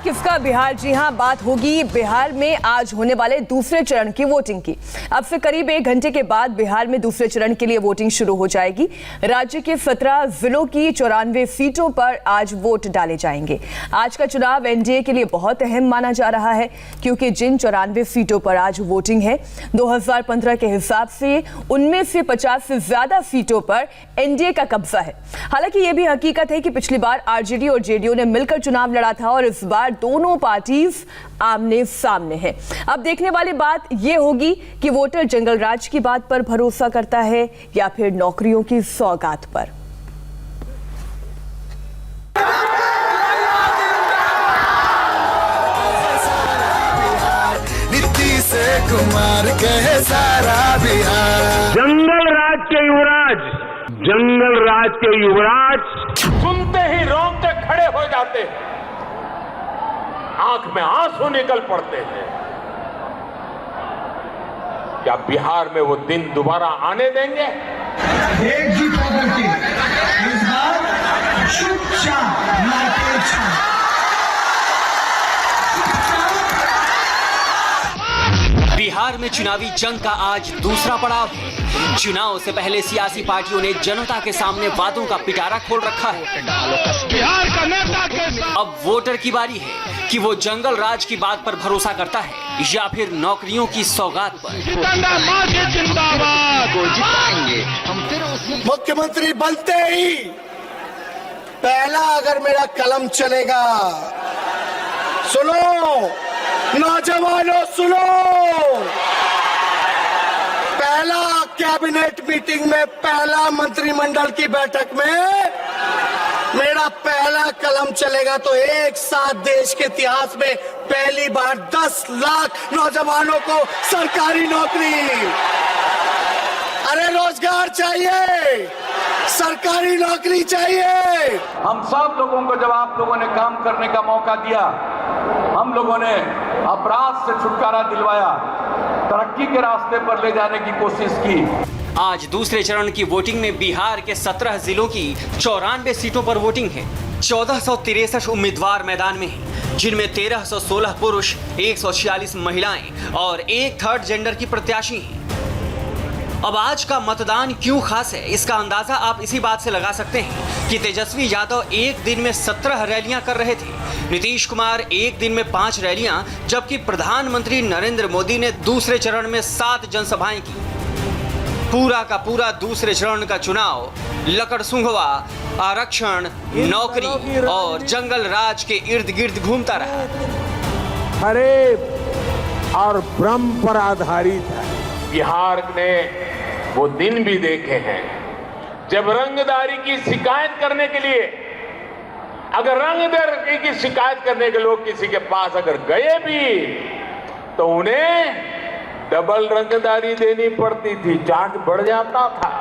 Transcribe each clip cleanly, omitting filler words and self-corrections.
किसका बिहार? जी हां, बात होगी बिहार में आज होने वाले दूसरे चरण की वोटिंग की। अब से करीब 1 घंटे के बाद बिहार में दूसरे चरण के लिए वोटिंग शुरू हो जाएगी। राज्य के 17 जिलों की 94 सीटों पर आज वोट डाले जाएंगे। आज का चुनाव एनडीए के लिए बहुत अहम माना जा रहा है, क्योंकि जिन 94 सीटों पर आज वोटिंग है, 2015 के हिसाब से उनमें से 50 से ज्यादा सीटों पर एनडीए का कब्जा है। हालांकि यह भी हकीकत है कि पिछली बार आरजेडी और जेडीयू ने मिलकर चुनाव लड़ा था और इस बार दोनों पार्टीज आमने सामने हैं। अब देखने वाली बात यह होगी कि वोटर जंगल राज की बात पर भरोसा करता है या फिर नौकरियों की सौगात पर। कुमार कहे सारा बिहार। जंगल राज के युवराज सुनते ही रोंगटे खड़े हो जाते हैं, आंख में आंसू निकल पड़ते हैं। क्या बिहार में वो दिन दोबारा आने देंगे? एक ही प्रॉपर्टी इस बार चुपचाप नाटेचा। बिहार में चुनावी जंग का आज दूसरा पड़ाव है। चुनाव से पहले सियासी पार्टियों ने जनता के सामने वादों का पिटारा खोल रखा है। बिहार का नेता अब वोटर की बारी है कि वो जंगल राज की बात पर भरोसा करता है या फिर नौकरियों की सौगात पर। मुख्यमंत्री बनते ही पहला अगर मेरा कलम चलेगा, सुनो नौजवानों सुनो, पहला कैबिनेट मीटिंग में, पहला मंत्रिमंडल की बैठक में मेरा पहला कलम चलेगा तो एक साथ देश के इतिहास में पहली बार 10 लाख नौजवानों को सरकारी नौकरी। अरे रोजगार चाहिए, सरकारी नौकरी चाहिए। हम सब लोगों को जब आप लोगों ने काम करने का मौका दिया, हम लोगों ने अपराध से छुटकारा दिलवाया, तरक्की के रास्ते पर ले जाने की कोशिश की। आज दूसरे चरण की वोटिंग में बिहार के 17 जिलों की 94 सीटों पर वोटिंग है। 1463 उम्मीदवार मैदान में हैं, जिनमें 1316 पुरुष, 146 महिलाएं और 1/3 जेंडर की प्रत्याशी हैं। अब आज का मतदान क्यों खास है, इसका अंदाजा आप इसी बात से लगा सकते हैं कि तेजस्वी यादव एक दिन में 17 रैलियां कर रहे थे, नीतीश कुमार एक दिन में 5 रैलियां, जबकि प्रधानमंत्री नरेंद्र मोदी ने दूसरे चरण में 7 जनसभाएं की। पूरा का पूरा दूसरे चरण का चुनाव लकड़सुंघवा, आरक्षण, नौकरी और जंगल राज के इर्द गिर्द घूमता रहा। फरेब और भ्रम पर आधारित है। बिहार ने वो दिन भी देखे हैं जब रंगदारी की शिकायत करने के लिए, अगर रंगदारी की शिकायत करने के लोग किसी के पास अगर गए भी तो उन्हें डबल रंगदारी देनी पड़ती थी, चार्ज बढ़ जाता था।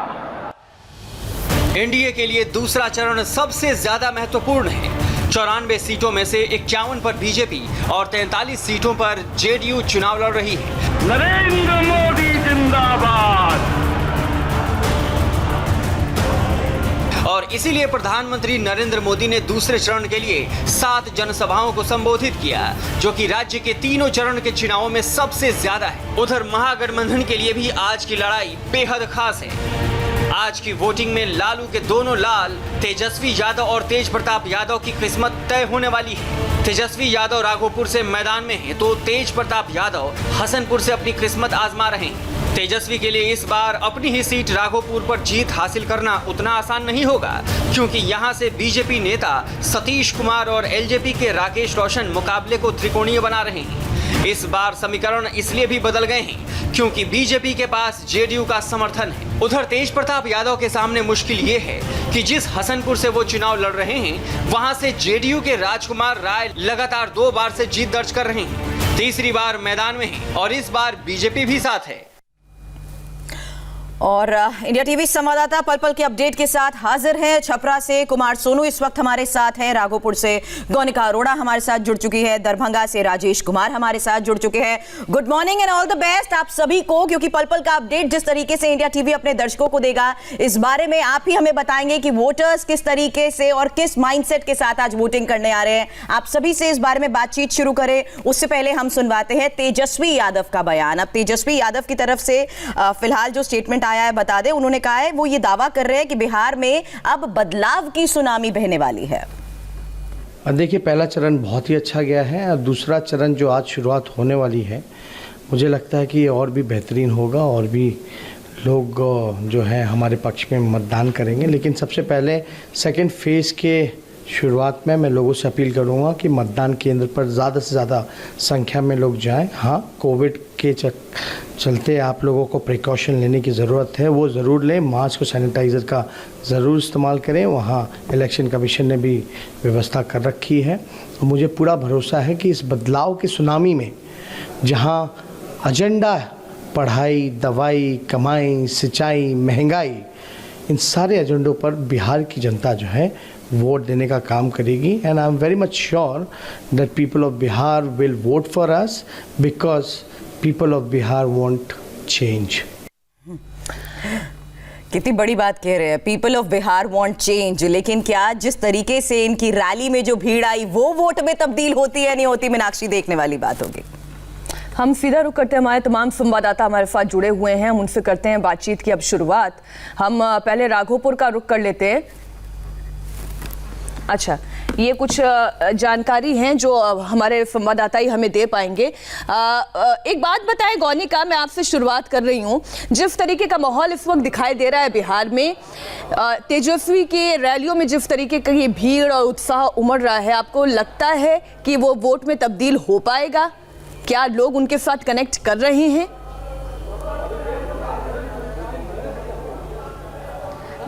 एनडीए के लिए दूसरा चरण सबसे ज्यादा महत्वपूर्ण है। 94 सीटों में से 51 पर बीजेपी और 43 सीटों पर जेडीयू चुनाव लड़ रही है। नरेंद्र मोदी जिंदाबाद। और इसीलिए प्रधानमंत्री नरेंद्र मोदी ने दूसरे चरण के लिए 7 जनसभाओं को संबोधित किया, जो कि राज्य के तीनों चरण के चुनावों में सबसे ज्यादा है। उधर महागठबंधन के लिए भी आज की लड़ाई बेहद खास है। आज की वोटिंग में लालू के दोनों लाल तेजस्वी यादव और तेज प्रताप यादव की किस्मत तय होने वाली है। तेजस्वी यादव राघोपुर से मैदान में हैं, तो तेज प्रताप यादव हसनपुर से अपनी किस्मत आजमा रहे हैं। तेजस्वी के लिए इस बार अपनी ही सीट राघोपुर पर जीत हासिल करना उतना आसान नहीं होगा, क्योंकि यहां से बीजेपी नेता सतीश कुमार और एलजेपी के राकेश रोशन मुकाबले को त्रिकोणीय बना रहे हैं। इस बार समीकरण इसलिए भी बदल गए हैं क्योंकि बीजेपी के पास जेडीयू का समर्थन है। उधर तेज प्रताप यादव के सामने मुश्किल ये है कि जिस हसनपुर से वो चुनाव लड़ रहे हैं, वहां से जेडीयू के राजकुमार राय लगातार 2 बार से जीत दर्ज कर रहे हैं, तीसरी बार मैदान में हैं और इस बार बीजेपी भी साथ है। और इंडिया टीवी संवाददाता पल पल के अपडेट के साथ हाजिर हैं। छपरा से कुमार सोनू इस वक्त हमारे साथ हैं, राघोपुर से गौनिका अरोड़ा हमारे साथ जुड़ चुकी है, दरभंगा से राजेश कुमार हमारे साथ जुड़ चुके हैं। Good morning and all the best आप सभी को, क्योंकि पल पल का अपडेट जिस तरीके से इंडिया टीवी अपने दर्शकों को देगा, इस बारे में आप ही हमें बताएंगे कि वोटर्स किस तरीके से और किस माइंडसेट के साथ आज वोटिंग करने आ रहे हैं। आप सभी से इस बारे में बातचीत शुरू करें उससे पहले हम सुनवाते हैं तेजस्वी यादव का बयान। अब तेजस्वी यादव की तरफ से फिलहाल जो स्टेटमेंट आया है बता दें, उन्होंने कहा है वो ये दावा कर रहे हैं कि बिहार में अब बदलाव की सुनामी बहने वाली है। देखिए, पहला चरण बहुत ही अच्छा गया है और दूसरा चरण जो आज शुरुआत होने वाली है, मुझे लगता है कि ये और भी बेहतरीन होगा और भी लोग जो है हमारे पक्ष में मतदान करेंगे। लेकिन सबसे पहले सेकंड फेज़ के शुरुआत में मैं लोगों से अपील करूंगा कि मतदान केंद्र पर ज़्यादा से ज़्यादा संख्या में लोग जाएं। हाँ, कोविड के चलते आप लोगों को प्रिकॉशन लेने की ज़रूरत है, वो ज़रूर लें। मास्क और सैनिटाइज़र का ज़रूर इस्तेमाल करें। वहाँ इलेक्शन कमीशन ने भी व्यवस्था कर रखी है। मुझे पूरा भरोसा है कि इस बदलाव की सुनामी में जहाँ एजेंडा पढ़ाई, दवाई, कमाई, सिंचाई, महंगाई, इन सारे एजेंडों पर बिहार की जनता जो है वोट देने का काम करेगी। And I am very much sure that people of Bihar will vote for us because people of Bihar want change. कितनी बड़ी बात कह रहे हैं, people of Bihar want change. लेकिन क्या जिस तरीके से इनकी रैली में जो भीड़ आई वो वोट में तब्दील होती है नहीं होती, मीनाक्षी, देखने वाली बात होगी। हम सीधा रुख करते हैं, हमारे तमाम संवाददाता हमारे साथ जुड़े हुए हैं, हम उनसे करते हैं बातचीत की अब शुरुआत। हम पहले राघोपुर का रुख कर लेते हैं। अच्छा, ये कुछ जानकारी हैं जो हमारे संवाददाता ही हमें दे पाएंगे। एक बात बताएं गौनिका, मैं आपसे शुरुआत कर रही हूं। जिस तरीके का माहौल इस वक्त दिखाई दे रहा है बिहार में, तेजस्वी के रैलियों में जिस तरीके की भीड़ और उत्साह उमड़ रहा है, आपको लगता है कि वो वोट में तब्दील हो पाएगा? क्या लोग उनके साथ कनेक्ट कर रहे हैं?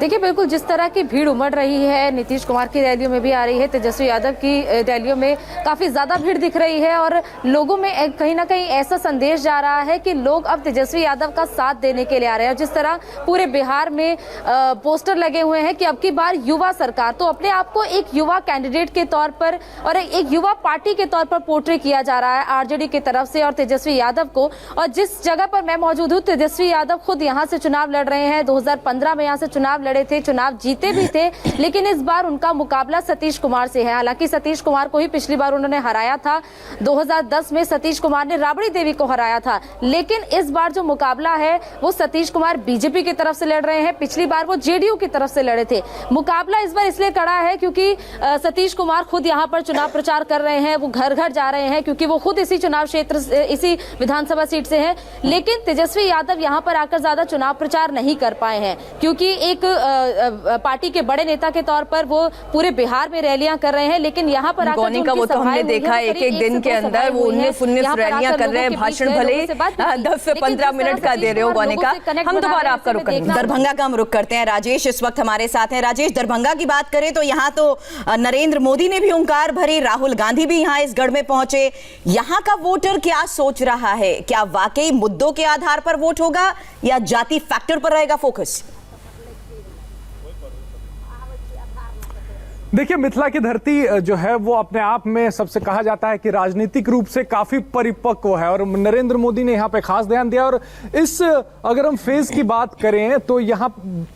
देखिए, बिल्कुल जिस तरह की भीड़ उमड़ रही है, नीतीश कुमार की रैलियों में भी आ रही है, तेजस्वी यादव की रैलियों में काफ़ी ज़्यादा भीड़ दिख रही है और लोगों में कहीं ना कहीं ऐसा संदेश जा रहा है कि लोग अब तेजस्वी यादव का साथ देने के लिए आ रहे हैं। और जिस तरह पूरे बिहार में पोस्टर लगे हुए हैं कि अब की बार युवा सरकार, तो अपने आप को एक युवा कैंडिडेट के तौर पर और एक युवा पार्टी के तौर पर पोर्ट्रे किया जा रहा है आरजेडी की तरफ से और तेजस्वी यादव को। और जिस जगह पर मैं मौजूद हूँ, तेजस्वी यादव खुद यहाँ से चुनाव लड़ रहे हैं। 2015 में यहाँ से चुनाव लड़े थे, चुनाव जीते भी थे, लेकिन इस बार उनका मुकाबला सतीश कुमार से है। हालांकि सतीश कुमार को ही पिछली बार उन्होंने हराया था, 2010 में सतीश कुमार ने राबड़ी देवी को हराया था। लेकिन इस बार जो मुकाबला है वो सतीश कुमार बीजेपी की तरफ से लड़ रहे हैं, पिछली बार वो जेडीयू की तरफ से लड़े थे। मुकाबला इस बार इसलिए कड़ा है क्योंकि सतीश कुमार खुद यहाँ पर चुनाव प्रचार कर रहे हैं, वो घर घर जा रहे हैं क्योंकि वो खुद इसी चुनाव क्षेत्र, इसी विधानसभा सीट से हैं। लेकिन तेजस्वी यादव यहाँ पर आकर ज्यादा चुनाव प्रचार नहीं कर पाए हैं क्योंकि एक पार्टी के बड़े नेता के तौर पर वो पूरे बिहार में रैलियां कर रहे हैं। लेकिन यहाँ पर गौनिका, वो तो हमने देखा है एक दिन के अंदर वो 19 रैलियां कर रहे हैं, भाषण भले 10 से 15 मिनट का दे रहे हो गौनिका। हम दोबारा आपका रुख करेंगे, दरभंगा का हम रुख करते हैं। राजेश इस वक्त हमारे साथ हैं। राजेश, दरभंगा की बात करें तो यहाँ तो नरेंद्र मोदी ने भी हुंकार भरी, राहुल गांधी भी यहाँ इस गढ़ में पहुंचे। यहाँ का वोटर क्या सोच रहा है? क्या वाकई मुद्दों के आधार पर वोट होगा या जाति फैक्टर पर रहेगा फोकस? देखिए, मिथिला की धरती जो है वो अपने आप में सबसे कहा जाता है कि राजनीतिक रूप से काफी परिपक्व है और नरेंद्र मोदी ने यहाँ पे खास ध्यान दिया। और इस अगर हम फेज की बात करें तो यहाँ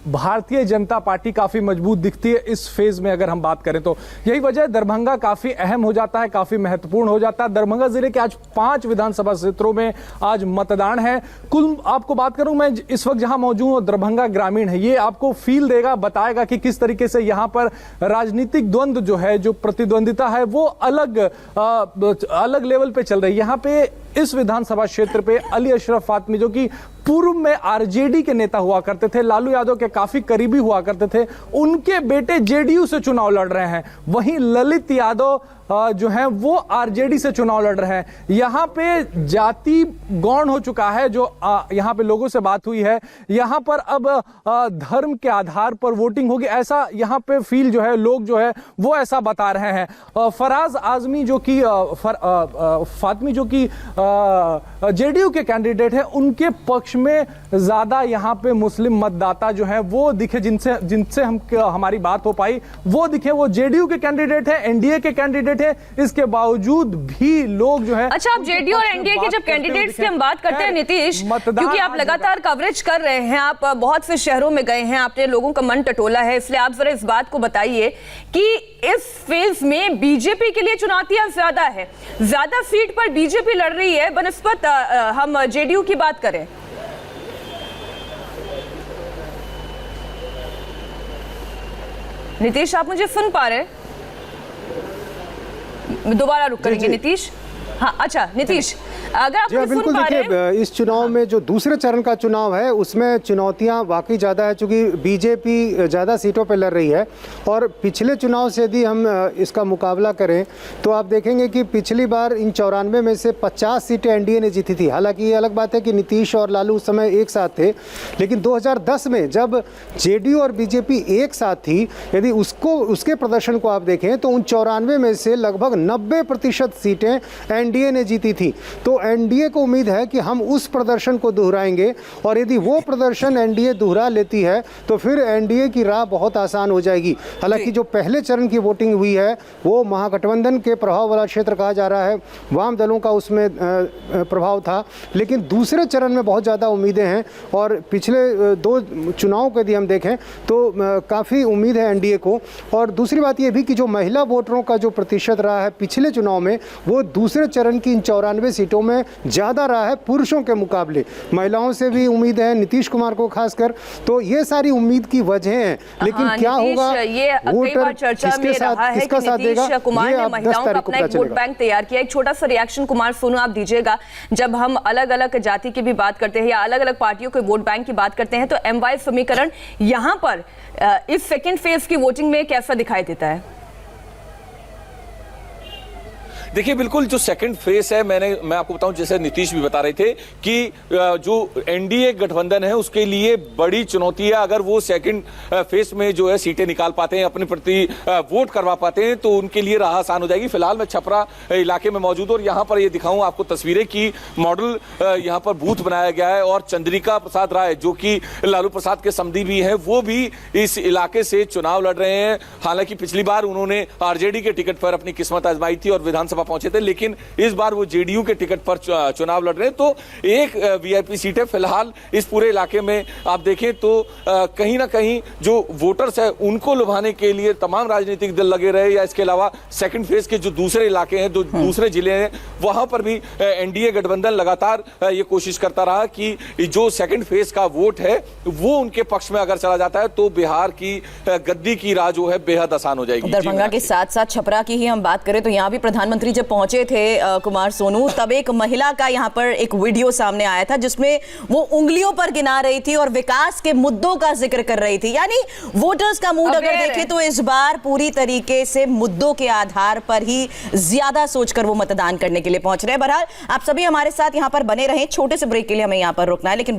भारतीय जनता पार्टी काफी मजबूत दिखती है इस फेज में। अगर हम बात करें तो यही वजह दरभंगा काफी अहम हो जाता है, काफी महत्वपूर्ण हो जाता है। दरभंगा जिले के आज 5 विधानसभा क्षेत्रों में आज मतदान है। कुल आपको बात करूं, मैं इस वक्त जहां मौजूद हूं दरभंगा ग्रामीण है, ये आपको फील देगा, बताएगा कि किस तरीके से यहाँ पर राजनीतिक द्वंद्व जो है, जो प्रतिद्वंदिता है वो अलग लेवल पे चल रही है। यहाँ पे इस विधानसभा क्षेत्र पे अली अशरफ फातमी, जो कि पूर्व में आरजेडी के नेता हुआ करते थे, लालू यादव के काफी करीबी हुआ करते थे, उनके बेटे जेडीयू से चुनाव लड़ रहे हैं। वहीं ललित यादव जो हैं वो आरजेडी से चुनाव लड़ रहे हैं। यहाँ पे जाति गौण हो चुका है, जो यहाँ पे लोगों से बात हुई है, यहाँ पर अब धर्म के आधार पर वोटिंग होगी, ऐसा यहाँ पे फील जो है लोग जो है वो ऐसा बता रहे हैं। फराज आजमी जो कि फातमी जो कि जेडीयू के कैंडिडेट हैं उनके पक्ष में ज्यादा यहाँ पे मुस्लिम मतदाता जो है वो दिखे, जिनसे हमारी बात हो पाई वो दिखे, वो जेडीयू के कैंडिडेट है, एनडीए के कैंडिडेट है। इसके बावजूद भी लोग जो है, अच्छा, आप जेडीयू और एनडीए के जब कैंडिडेट्स की हम बात करते हैं नीतीश, क्योंकि आप लगातार कवरेज कर रहे हैं, आप बहुत से शहरों में गए हैं, आपने लोगों का मन टटोला है, इसलिए आप जरा इस बात को बताइए कि इस फेज में बीजेपी के लिए चुनौतियां ज्यादा है, ज्यादा सीट पर बीजेपी लड़ रही है बनस्पत हम जेडीयू की बात करें। नीतीश, आप मुझे सुन पा रहे हैं? दोबारा रुक करेंगे नीतीश। हाँ, अच्छा नीतीश, अगर आप जी बिल्कुल, देखिए इस चुनाव में जो दूसरे चरण का चुनाव है उसमें चुनौतियां वाकई ज़्यादा है, चूँकि बीजेपी ज़्यादा सीटों पर लड़ रही है। और पिछले चुनाव से यदि हम इसका मुकाबला करें तो आप देखेंगे कि पिछली बार इन 94 में से 50 सीटें एनडीए ने जीती थी। हालांकि ये अलग बात है कि नीतीश और लालू उस समय एक साथ थे, लेकिन 2010 में जब जेडीयू और बीजेपी एक साथ थी, यदि उसके प्रदर्शन को आप देखें तो उन 94 में से लगभग 90% सीटें एनडीए ने जीती थी। तो एनडीए को उम्मीद है कि हम उस प्रदर्शन को दोहराएंगे, और यदि वो प्रदर्शन एनडीए दोहरा लेती है तो फिर एनडीए की राह बहुत आसान हो जाएगी। हालांकि जो पहले चरण की वोटिंग हुई है वो महागठबंधन के प्रभाव वाला क्षेत्र कहा जा रहा है, वाम दलों का उसमें प्रभाव था, लेकिन दूसरे चरण में बहुत ज़्यादा उम्मीदें हैं। और पिछले 2 चुनाव को यदि हम देखें तो काफ़ी उम्मीद है एनडीए को। और दूसरी बात ये भी कि जो महिला वोटरों का जो प्रतिशत रहा है पिछले चुनाव में, वो दूसरे चरण की इन 94 सीटों में ज़्यादा रहा है पुरुषों के मुकाबले। महिलाओं से भी उम्मीद है, नीतीश कुमार को खासकर। तो ये सारी उम्मीद की वजह है, लेकिन क्या होगा, वोटर किसके साथ, किसका साथ देगा, कुमार ने महिलाओं का अपना एक वोट बैंक तैयार किया। एक छोटा सा रिएक्शन कुमार सोनू आप दीजिएगा। जब हम अलग अलग जाति की भी बात करते हैं या अलग अलग पार्टियों के वोट बैंक की बात करते हैं तो एमवाई समीकरण यहाँ पर इस सेकेंड फेज की वोटिंग में कैसा दिखाई देता है? देखिए बिल्कुल जो सेकंड फेज है, मैं आपको बताऊं, जैसे नीतीश भी बता रहे थे कि जो एनडीए गठबंधन है उसके लिए बड़ी चुनौती है। अगर वो सेकंड फेज में जो है सीटें निकाल पाते हैं, अपने प्रति वोट करवा पाते हैं, तो उनके लिए राह आसान हो जाएगी। फिलहाल मैं छपरा इलाके में मौजूद हूं और यहाँ पर ये दिखाऊं आपको तस्वीरें की मॉडल यहाँ पर बूथ बनाया गया है। और चंद्रिका प्रसाद राय जो कि लालू प्रसाद के समधी भी है, वो भी इस इलाके से चुनाव लड़ रहे हैं। हालांकि पिछली बार उन्होंने आरजेडी के टिकट पर अपनी किस्मत आजमाई थी और विधानसभा पहुंचे थे, लेकिन इस बार वो जेडीयू के टिकट पर चुनाव लड़ रहे हैं। तो एक वीआईपी सीट है फिलहाल इस पूरे इलाके में। आप देखें तो कहीं ना कहीं जो वोटर्स है उनको लुभाने के लिए तमाम राजनीतिक दल लगे रहे, या इसके अलावा सेकंड फेज के जो दूसरे इलाके हैं, जो दूसरे जिले हैं, वहां पर भी एनडीए गठबंधन लगातार ये कोशिश करता रहा कि जो सेकंड फेज का वोट है वो उनके पक्ष में अगर चला जाता है तो बिहार की गद्दी की राह जो है बेहद आसान हो जाएगी। दरभंगा के साथ साथ छपरा की ही हम बात करें तो यहाँ भी प्रधानमंत्री जब पहुंचे थे कुमार सोनू, तब एक महिला का यहाँ पर एक वीडियो सामने आया था जिसमें वो उंगलियों पर गिना रही थी और विकास के मुद्दों का जिक्र कर रही थी। यानी वोटर्स का मूड अगर देखें तो इस बार पूरी तरीके से मुद्दों के आधार पर ही ज्यादा सोचकर वो मतदान करने के लिए पहुंच रहे हैं। बहरहाल आप सभी हमारे साथ यहाँ पर बने रहें। छोटे से ब्रेक के लिए हमें यहाँ पर रुकना है, लेकिन